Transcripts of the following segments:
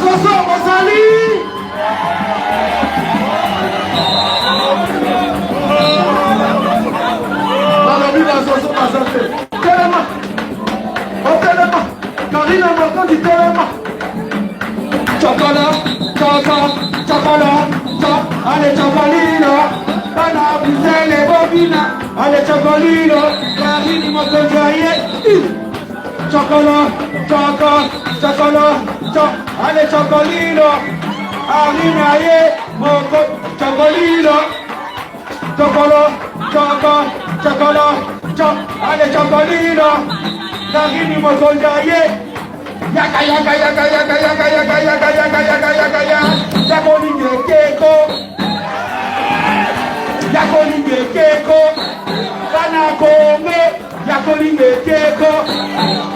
Soso Mozali. Malobina Soso Mozali. Telema. Oh Telema. Karina Morgan dit Telema. Chocolat, chocolat, allez chocolino. Bana Buzele Bobina. Allez chocolino. Karine Mokojaye. Chocolat, chocolat, allez chocolino. Arinaye, Moko, chocolino. Chocolat, allez chocolino. Karine Mokojaye. Yaka. Yakolinge keko. Bana Kongo. Yakolinge keko.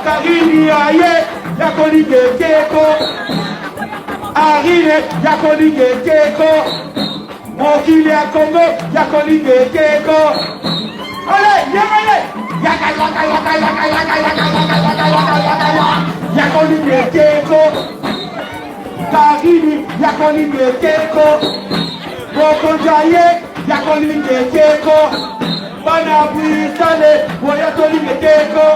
Karini aye. Yakolinge keko. Arine. Yakolinge keko. Mokili ya Kongo. Yakolinge keko. Allez, yamale. Yaka. Yakolinge keko. Karini. Yakolinge keko. Mokonjaye. Yakolinge keko. Bana Bwisale. Woyakolinge keko.